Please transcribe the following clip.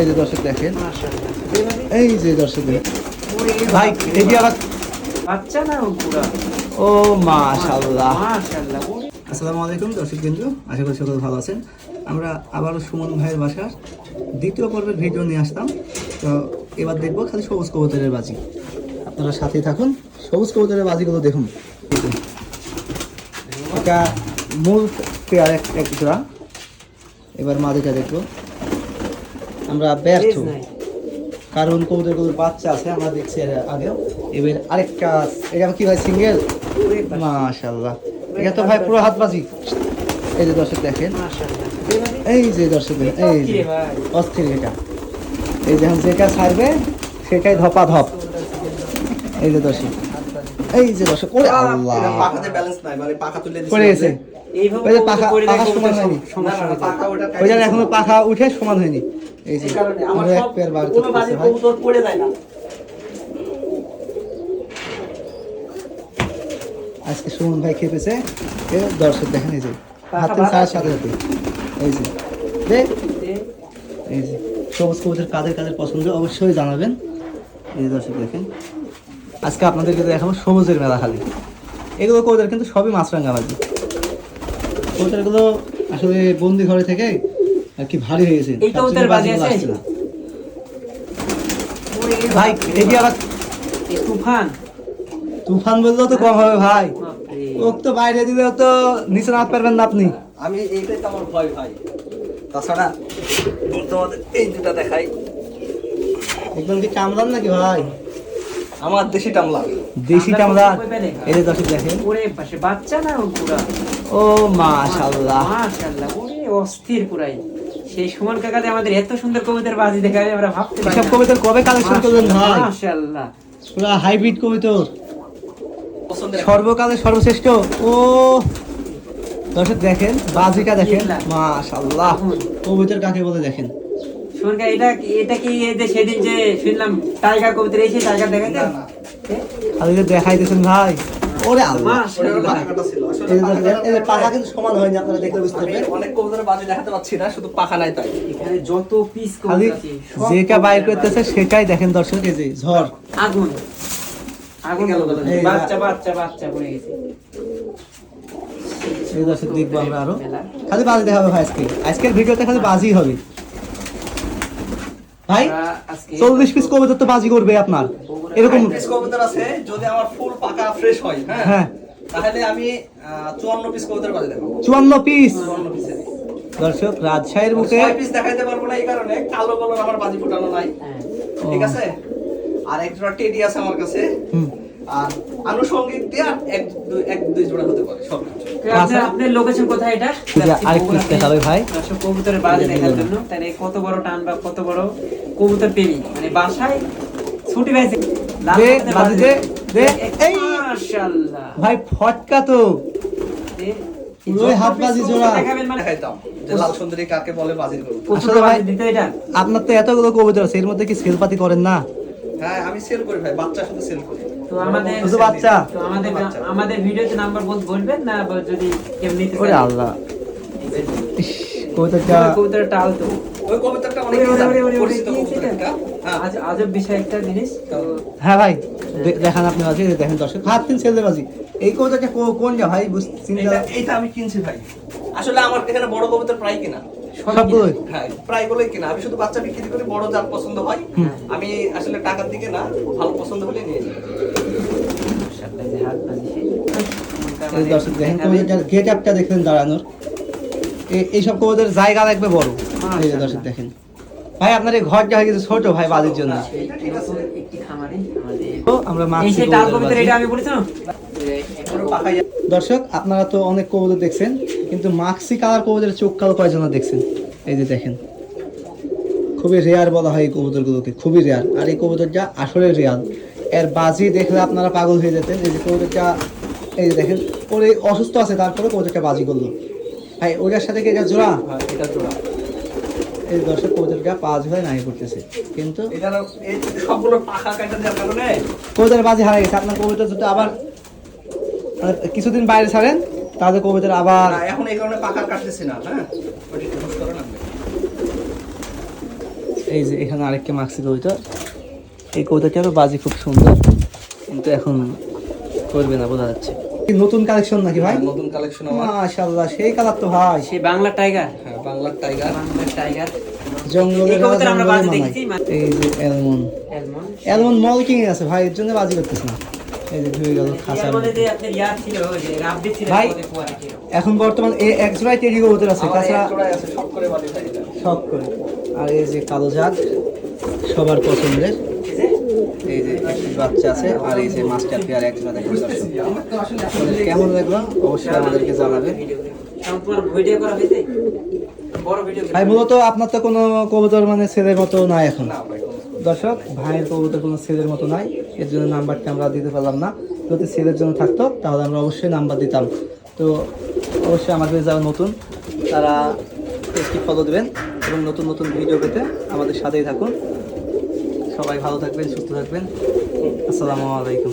এই যে দর্শক দেখেন, এই যে দর্শক ভাই এই যে আবার বাচ্চা না পুরা। ও মাশাআল্লাহ। মাশাআল্লাহ। আসসালামু আলাইকুম দর্শক বিন্দু, আশা করি সকলে ভালো আছেন। আমরা আবারও সুমন ভাইয়ের বাসার দ্বিতীয় পর্বের ভিডিও নিয়ে আসলাম। তো এবার দেখবো খালি সবুজ কবুতরের বাজি। আপনারা সাথেই থাকুন, সবুজ কবুতরের বাজিগুলো দেখুন। এটা মূল পেয়ার এক জোড়া। এবার মাদিটা দেখবো। আমরা ব্যর্থ, কারণ কবুতরগুলোর বাচ্চা আছে, আমরা দেখছি এর আগেও। এবার আরেকটা, এটা কি ভাই সিঙ্গেল? মাশাআল্লাহ, এটা তো ভাই পুরো হাত বাজি। এই যে দর্শক দেখেন, এই যে দর্শক দেখেন, এই যে অস্থির এটা। এই যে যেটা ছাড়বে সেটাই ধপা ধপ। এই যে দর্শক, এই যে দর্শক, ওরে আল্লাহ, পাখাতে ব্যালেন্স নাই, মানে পাখা তুলে দিছে পড়ে গেছে। ওই যে পাখা সমান হয়নি, ওই যে এখনো পাখা উঠে সমান হয়নি। এই যে আমরা এক পেয়ার বার করতেছে ভাই। পড়ে যায় না। আজকে সুমন ভাই খেপেছে। দর্শক দেখেন, এই যে হাতে ছাড়ার সাথে সাথে এই যে দেখ, এই যে সবুজ কবুতর কাদের কাদের পছন্দ অবশ্যই জানাবেন। এই যে দর্শক দেখেন, আজকে আপনাদেরকে দেখাবো সবুজের মেলা। খালি এগুলো কবুতর কিন্তু সবই মাছরাঙা বাজি। কবুতরগুলো আসলে বন্দি ঘরে থেকে আর কি ভারী হয়ে গেছে। এই কবুতর বাজি আছে ভাই, এই যে আবার তুফান। তুফান বললেও তো কম হবে ভাই, ও তো বাইরে দিলেও তো নিচে নামতে পারবেন না আপনি। আমি এইটাই তো আমার ভয় ভাই। তাছাড়া তোমাদের এই দুটা দেখাই, একদম কি কামলান নাকি ভাই? আমার দেশি টামলা। দেশি কামলা। এই যে দর্শক দেখেন, ওরে পাশে বাচ্চা না পুরা। ও মাশাআল্লাহ। মাশাআল্লাহ, ওরে অস্থির পুরাই। সেই সুমন কাকাতে আমাদের এত সুন্দর কবুতর বাজি দেখাবে আমরা ভাবতে পারি এসব না। কবিতর কবে কালেকশন করবেন ভাই? মাশাআল্লাহ, পুরো হাইব্রিড কবিতর, পছন্দের সর্বকালের সর্বশ্রেষ্ঠ। ও দর্শক দেখেন, বাজিটা দেখেন, মাশাআল্লাহ। কবিতর কাকে বলে দেখেন। সুমন কাকা, এটা কি এই যে সেদিন যে শুনলাম টাইগার কবুতর, এই সেই টাইগার দেখাইতে খালি যে দেখাইতেছেন ভাই, ওরে আল্লাহ। পাখা কাটা ছিল আসলে। এই যে দেখেন, এই যে পাখা কিন্তু সমান হয়নি, আপনারা দেখলে বুঝতে আমি পারবেন। অনেক কবুতরের বাজি দেখাতে পাচ্ছি না, শুধু পাখা নাই তাই। এখানে যত পিস খালি কবুতর আছে সব যেটা বাইর কবুতরের করতেছে সেটাই দেখেন দর্শক। এই যে ঝড়, আগুন আগুন কবুতর। এই বাচ্চা বাচ্চা বাচ্চা পড়ে গেছে। এই দর্শক দেখবো আমরা আরো। খালি বাজি দেখাবে ভাই আজকে, আজকের ভিডিওতে খালি বাজি হবে ভাই। 40 পিস কবুতর তো বাজি করবে আপনার এরকম। পিস কবুতর আছে, যদি আমার ফুল পাকা ফ্রেশ হয়, হ্যাঁ, হ্যাঁ, তাহলে আমি 54 পিস কবুতর বাজি দেখাবো। 54 পিস 54 পিসের। দর্শক রাজশাহীর মুখে। 6 পিস দেখাইতে পারবো না এই কারণে, কালো কালো আমার বাজি ফুটানো নাই। ঠিক আছে, আর এক জোড়া টেডি আছে আমার কাছে। হুম। আর আনুষঙ্গিক দিয়ে এক দুই জোড়া হতে পারে সবকিছু। আপনার লোকেশন কোথায় এটা? আরেক পিস দেখাবে ভাই। দর্শক কবুতরের বাজি দেখার জন্য তাহলে কত বড় টান বা কত বড় কবুতর প্রেমী, মানে বাসায় ছুটি পাইছে। দে বাজি দে দে। এই মাশাআল্লাহ ভাই ফটকা তো ওই হাত বাজি জোড়া দেখাবেন মানে দেখাইতাম যে লাল সুন্দরী কাকে বলে বাজির গরু। আসলে ভাই দিতে এটা। আপনার তো এতগুলো কবুতর আছে, এর মধ্যে কি সেলপাতি করেন না? হ্যাঁ, আমি সেল করি ভাই, বাচ্চা শুধু সেল করি। তো আমাদের শুধু বাচ্চা? তো আমাদের ভিডিওতে নাম্বার বলবেন না, যদি কেউ নিতে ওরে চায়? আল্লাহ, ইস, কবুতরটা কবুতরের টাল তো ওই কবুতরটা অনেক পরিচিত কবুতর একটা। হ্যাঁ, আজ আজব বিষয় একটা জিনিস। তো হ্যাঁ ভাই, দেখান আপনি বাজি, দেখেন দর্শক হাত তিন ছেলে বাজি। এই কবুতরটা কোন যা ভাই এইটা আমি কিনছি ভাই। আসলে আমার এখানে বড় কবুতর প্রায় কিনা। সবগুলোই? হ্যাঁ, প্রায় গুলোই কিনা। আমি শুধু বাচ্চা বিক্রি করি, বড় যার পছন্দ হয়। আমি আসলে টাকার দিকে না, ভালো পছন্দ হলে নিয়ে যাই। সাথে যে হাত বাজি সেই এই দর্শক দেখেন কবুতরটার গেট আপটা দেখলেন দাঁড়ানোর। এইসব কবুতরের জায়গা লাগবে বড়। এই যে দর্শক দেখেন ভাই, আপনার এই ঘরটা হয়ে গেছে ছোট ভাই বাজির জন্য। একটি খামারে আমাদের তো আমরা এই মাছি সেই টাল কবুতর কবুতর, বাজি। এটা আমি বলেছিলাম। পুরো পাকাই দর্শক আপনারা তো অনেক কবুতর দেখছেন, কিন্তু মাক্সি কালার কবুতরের চোখ কালো কয়জন দেখছেন? এই যে দেখেন, খুবই রেয়ার বলা হয় এই কবুতরগুলোকে, খুবই রেয়ার। আর এই কবুতরটা আসলে রেয়ার, এর বাজি দেখলে আপনারা পাগল হয়ে যেতেন। এই যে কবুতরটা, এই যে দেখেন, ওর এই অসুস্থ আছে তারপরে কবুতরটা বাজি করলো ভাই। ওটার সাথে কি এটা জোড়া? এটা জোড়া। এই দর্শক কবুতরটা পা ঝোলায় নাই করতেছে, কিন্তু এটার এই সবগুলো পাখা কাটা দেওয়ার কারণে কবুতরের বাজি হারিয়ে গেছে। আপনার কবুতর যদি আবার মানে কিছুদিন বাইরে ছাড়েন তাহলে কবুতর আবার না, এখন এই কারণে পাখা কাটতেছি না। হ্যাঁ, ওটা একটু হুশ করে লাগবে। এই যে এখানে আরেকটা মাক্সি কবুতর, এই কবুতরটারও বাজি খুব সুন্দর, কিন্তু এখন করবে না বোঝা যাচ্ছে। কি নতুন কালেকশন নাকি ভাই? নতুন কালেকশন আমার। মাশাআল্লাহ, সেই কালার তো ভাই, সে বাংলা টাইগার, হ্যাঁ, বাংলার টাইগার। বাংলার টাইগার। জঙ্গলের এই কবুতর আমরা জঙ্গলে বাজি মানায়। দেখেছি, এই যে অ্যালমন, অ্যালমন্ড। অ্যালমন মলকিং এ আছে ভাই, এর জন্য বাজি করতেছ না। এই যে ধুয়ে গেল খাঁচার এর মধ্যে মধ্যে। যে আপনার ইয়া ছিল, ওই যে রাব্বি ছিল, ভাই, ওদের কোয়ালিটি। এখন বর্তমান এই এক জোড়ায় টেডি কবুতর আছে, আমার তাছাড়া এক জোড়ায় আছে, সব করে বালি ভাই এটা। সব করে। আর এই যে কালো জাগ, সবার পছন্দের। এই যে একটি বাচ্চা আছে, আর এই যে মাস্টার পেয়ার এক জোড়া দেখেন দর্শক। আমার তো আসলে আপনাদের কেমন লাগলো অবশ্যই আমাদেরকে জানাবে। তোমার ভিডিও করা হয়েছে, বড় ভিডিও। ভাই মূলত আপনার তো কোনো কবুতর মানে ছেলের মতো নাই এখন না ভাই, কোনো দর্শক, ভাইয়ের কবুতর কোনো ছেলের মতো নাই, এর জন্য নাম্বারটা আমরা দিতে পারলাম না। যদি ছেলের জন্য থাকতো তাহলে আমরা অবশ্যই নাম্বার দিতাম। তো অবশ্যই আমাদের যারা নতুন তারা পেজটি ফলো দেবেন এবং নতুন নতুন ভিডিও পেতে আমাদের সাথেই থাকুন। সবাই ভালো থাকবেন, সুস্থ থাকবেন। আসসালামু আলাইকুম।